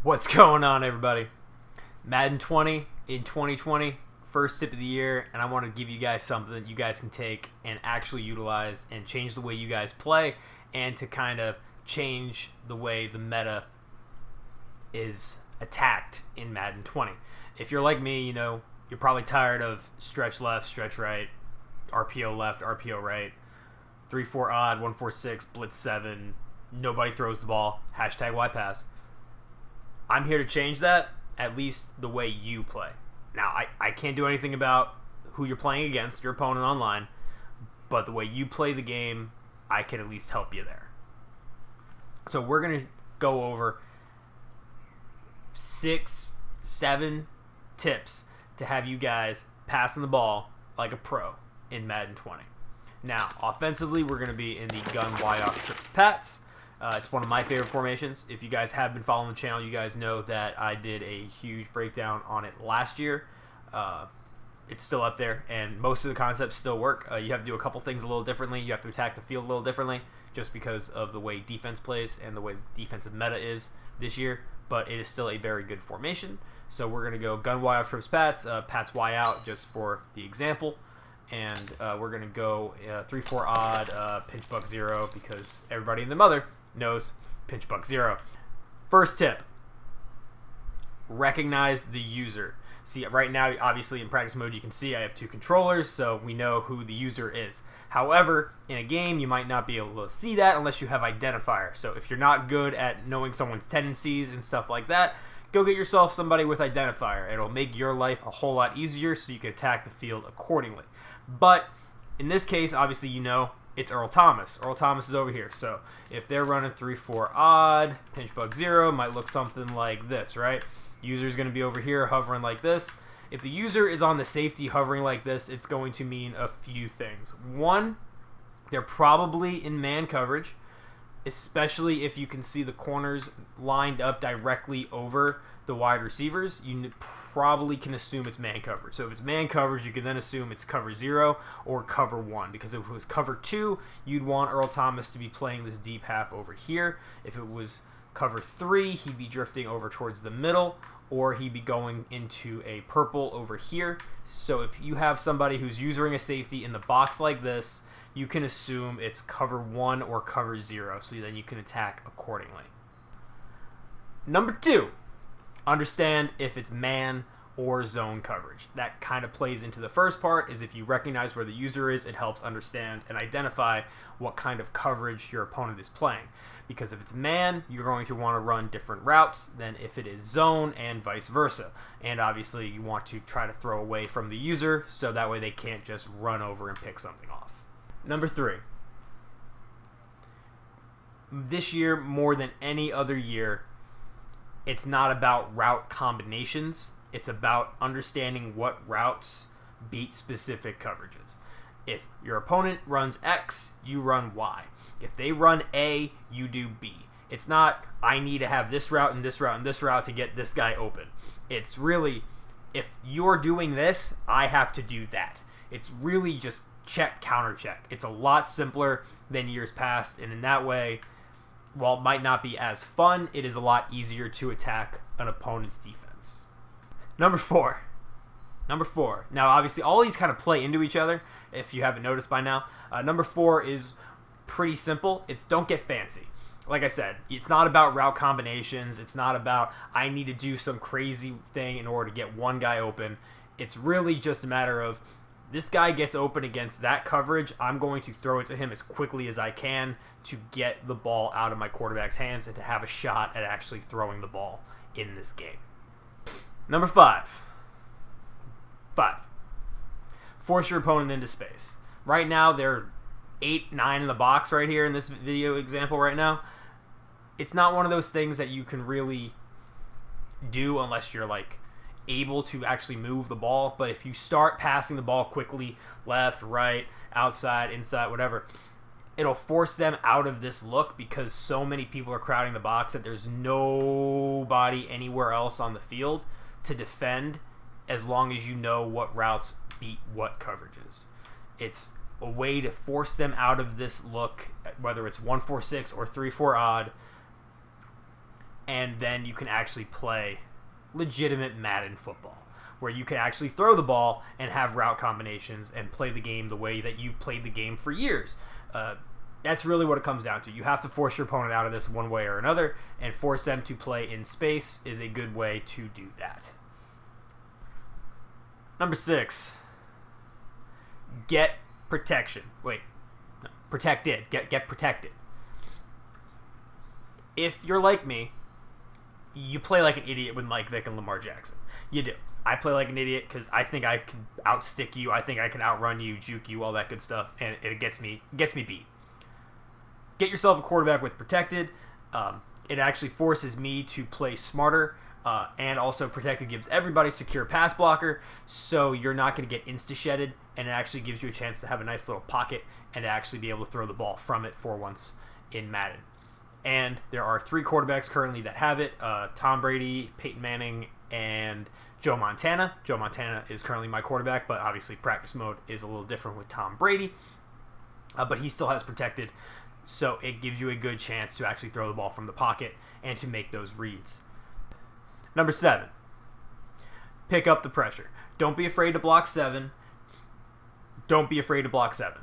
What's going on, everybody? Madden 20 in 2020, first tip of the year, and I want to give you guys something that you guys can take and actually utilize and change the way you guys play and to kind of change the way the meta is attacked in Madden 20. If you're like me, you're probably tired of stretch left, stretch right, RPO left, RPO right, 3-4 odd, 1-4-6, blitz 7, nobody throws the ball, hashtag why pass. I'm here to change that, at least the way you play. Now, I can't do anything about who you're playing against, your opponent online, but the way you play the game, I can at least help you there. So we're going to go over 6, 7 tips to have you guys passing the ball like a pro in Madden 20. Now, offensively, we're going to be in the gun Y-off trips Pats. It's one of my favorite formations. If you guys have been following the channel, you guys know that I did a huge breakdown on it last year. It's still up there, and most of the concepts still work. You have to do a couple things a little differently. You have to attack the field a little differently just because of the way defense plays and the way defensive meta is this year, but it is still a very good formation. So we're going to go gun Y off trips Pats, Pats Y out just for the example. And we're going to go 3-4 odd, pinch buck 0 because everybody and the mother knows pinch buck 0. First tip, recognize the user. See, right now, obviously in practice mode, you can see I have 2 controllers, so we know who the user is. However, in a game, you might not be able to see that unless you have identifier. So if you're not good at knowing someone's tendencies and stuff like that, go get yourself somebody with identifier. It'll make your life a whole lot easier so you can attack the field accordingly. But in this case, obviously, it's Earl Thomas. Earl Thomas is over here. So if they're running 3-4 odd, pinch bug 0 might look something like this, right? User's going to be over here hovering like this. If the user is on the safety hovering like this, it's going to mean a few things. One, they're probably in man coverage, especially if you can see the corners lined up directly over the wide receivers. You probably can assume it's man coverage. So if it's man coverage, you can then assume it's cover 0 or cover 1, because if it was cover 2, you'd want Earl Thomas to be playing this deep half over here. If it was cover 3, he'd be drifting over towards the middle, or he'd be going into a purple over here. So if you have somebody who's using a safety in the box like this, you can assume it's cover 1 or cover 0, so then you can attack accordingly. Number 2, understand if it's man or zone coverage. That kind of plays into the first part, is if you recognize where the user is, it helps understand and identify what kind of coverage your opponent is playing. Because if it's man, you're going to want to run different routes than if it is zone, and vice versa. And obviously you want to try to throw away from the user so that way they can't just run over and pick something off. Number 3. This year, more than any other year, it's not about route combinations. It's about understanding what routes beat specific coverages. If your opponent runs X, you run Y. If they run A, you do B. It's not, I need to have this route and this route and this route to get this guy open. It's really, if you're doing this, I have to do that. It's really just check, counter check. It's a lot simpler than years past, and in that way, while it might not be as fun, it is a lot easier to attack an opponent's defense. Number 4. Now, obviously, all these kind of play into each other, if you haven't noticed by now. Number 4 is pretty simple. It's don't get fancy. Like I said, it's not about route combinations. It's not about I need to do some crazy thing in order to get one guy open. It's really just a matter of this guy gets open against that coverage, I'm going to throw it to him as quickly as I can to get the ball out of my quarterback's hands and to have a shot at actually throwing the ball in this game. Number 5. Force your opponent into space. Right now, they're 8, 9 in the box right here in this video example right now. It's not one of those things that you can really do unless you're able to actually move the ball. But if you start passing the ball quickly, left, right, outside, inside, whatever, it'll force them out of this look because so many people are crowding the box that there's nobody anywhere else on the field to defend as long as you know what routes beat what coverages. It's a way to force them out of this look, whether it's 1-4-6 or 3-4 odd, and then you can actually play legitimate Madden football, where you can actually throw the ball and have route combinations and play the game the way that you've played the game for years. That's really what it comes down to. You have to force your opponent out of this one way or another, and force them to play in space is a good way to do that. Number 6, get protection. Wait, no, protected. Get protected. If you're like me, you play like an idiot with Mike Vick and Lamar Jackson. You do. I play like an idiot because I think I can outstick you. I think I can outrun you, juke you, all that good stuff, and it gets me beat. Get yourself a quarterback with protected. It actually forces me to play smarter, and also protected gives everybody secure pass blocker, so you're not going to get insta-shedded, and it actually gives you a chance to have a nice little pocket and to actually be able to throw the ball from it for once in Madden. And there are 3 quarterbacks currently that have it, Tom Brady, Peyton Manning, and Joe Montana. Joe Montana is currently my quarterback, but obviously practice mode is a little different with Tom Brady, but he still has protected, so it gives you a good chance to actually throw the ball from the pocket and to make those reads. Number 7, pick up the pressure. Don't be afraid to block 7. Don't be afraid to block 7.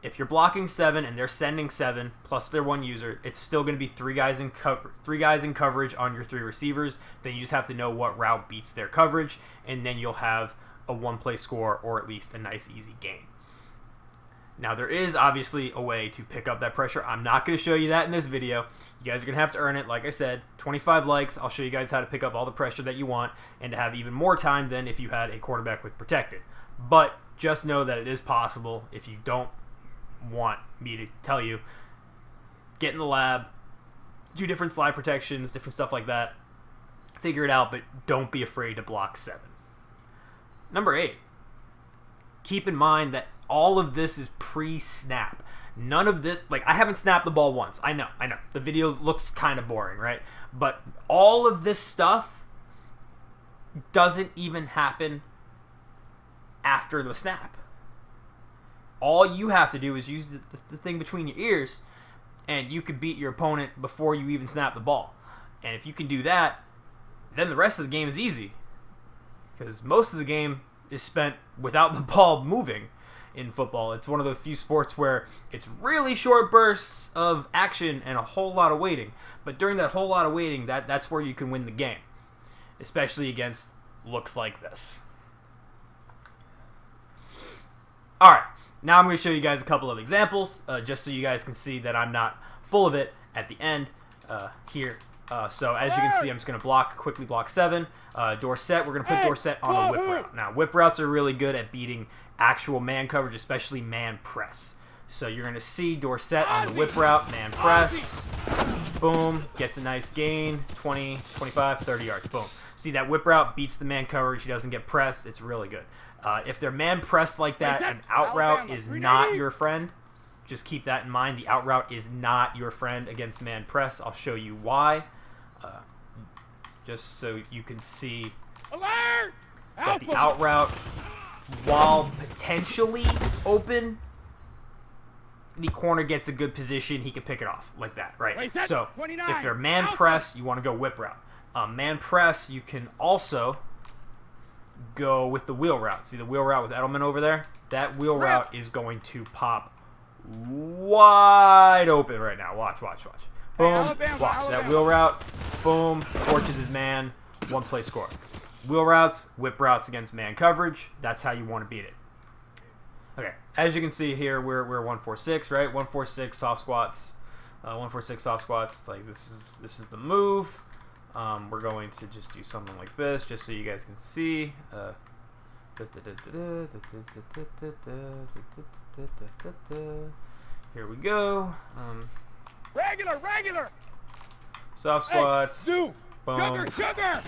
If you're blocking 7 and they're sending 7 plus their 1 user, it's still going to be 3 guys in coverage on your 3 receivers. Then you just have to know what route beats their coverage, and then you'll have a 1-play score or at least a nice easy game. Now, there is obviously a way to pick up that pressure. I'm not going to show you that in this video. You guys are going to have to earn it. Like I said, 25 likes. I'll show you guys how to pick up all the pressure that you want and to have even more time than if you had a quarterback with protected. But just know that it is possible. If you don't want me to tell you, get in the lab, do different slide protections, different stuff like that. Figure it out, but don't be afraid to block 7. Number 8, keep in mind that all of this is pre-snap. None of this, like, I haven't snapped the ball once. I know. The video looks kind of boring, right? But all of this stuff doesn't even happen after the snap. All you have to do is use the thing between your ears, and you can beat your opponent before you even snap the ball. And if you can do that, then the rest of the game is easy, because most of the game is spent without the ball moving in football. It's one of the few sports where it's really short bursts of action and a whole lot of waiting. But during that whole lot of waiting, that's where you can win the game, especially against looks like this. All right. Now I'm going to show you guys a couple of examples, just so you guys can see that I'm not full of it at the end here. So as you can see, I'm just going to quickly block 7. Dorsett, we're going to put Dorsett on a whip route. Now, whip routes are really good at beating actual man coverage, especially man press. So you're going to see Dorsett on the whip route, man press, boom, gets a nice gain, 20, 25, 30 yards, boom. See, that whip route beats the man coverage. He doesn't get pressed. It's really good. If they're man pressed like that, an out route is not your friend. Just keep that in mind. The out route is not your friend against man press. I'll show you why. Just so you can see that the out route, while potentially open, the corner gets a good position. He can pick it off like that, right? So if they're man press, you want to go whip route. Man press, you can also go with the wheel route. See the wheel route with Edelman over there? That wheel route is going to pop wide open right now. Watch. Boom. Watch. That wheel route, boom, torches his man, 1-play score. Wheel routes, whip routes against man coverage. That's how you want to beat it. Okay, as you can see here, we're 146, right? 146 soft squats. 146 soft squats. Like this is the move. We're going to just do something like this, just so you guys can see. Here we go. Regular. Soft squats. Hey, boom. Sugar.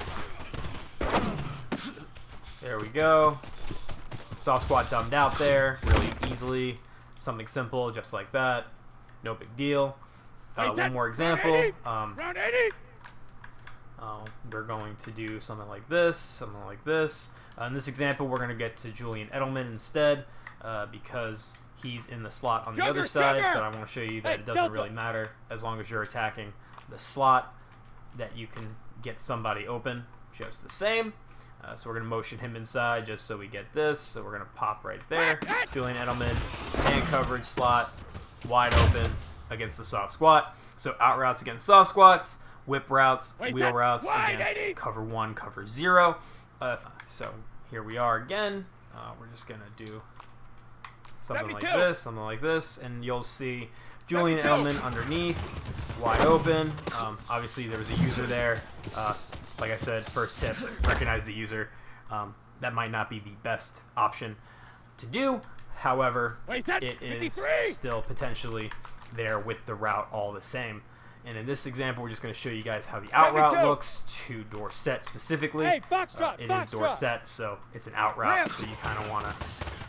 There we go. Soft squat dumbed out there, really easily. Something simple, just like that. No big deal. One more example. Round 80. We're going to do something like this, In this example, we're going to get to Julian Edelman instead, because he's in the slot on the other side, but I want to show you that it doesn't really matter as long as you're attacking the slot. that you can get somebody open just the same. So we're going to motion him inside just so we get this. So we're going to pop right there. Julian Edelman, man coverage slot, wide open against the soft squat. So out routes against soft squats, whip routes, wheel routes against cover 1, cover 0. So here we are again. We're just going to do something like this, and you'll see Julian Edelman underneath, wide open. Obviously, there was a user there. Like I said, first tip, recognize the user. That might not be the best option to do. However, it is still potentially there with the route all the same. And in this example, we're just going to show you guys how the out route looks to Dorsett specifically. It is Dorsett, so it's an out route, so you kind of want to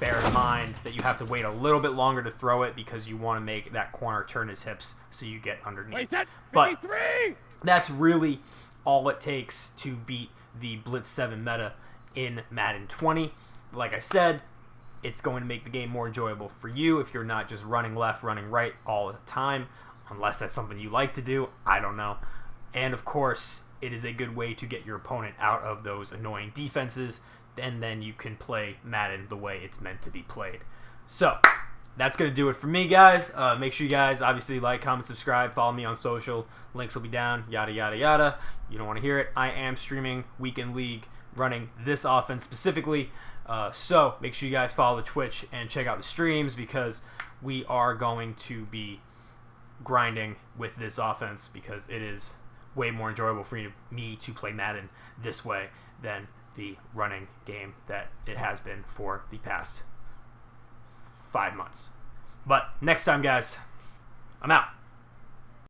bear in mind that you have to wait a little bit longer to throw it because you want to make that corner turn his hips so you get underneath. But that's really all it takes to beat the Blitz 7 meta in Madden 20. Like I said, it's going to make the game more enjoyable for you if you're not just running left, running right all the time, unless that's something you like to do. I don't know. And of course, it is a good way to get your opponent out of those annoying defenses, and then you can play Madden the way it's meant to be played. So that's going to do it for me, guys. Make sure you guys obviously like, comment, subscribe, follow me on social. Links will be down, yada, yada, yada. You don't want to hear it. I am streaming Weekend League, running this offense specifically. So make sure you guys follow the Twitch and check out the streams because we are going to be grinding with this offense because it is way more enjoyable for me to play Madden this way than the running game that it has been for the past 5 months. But next time, guys, I'm out.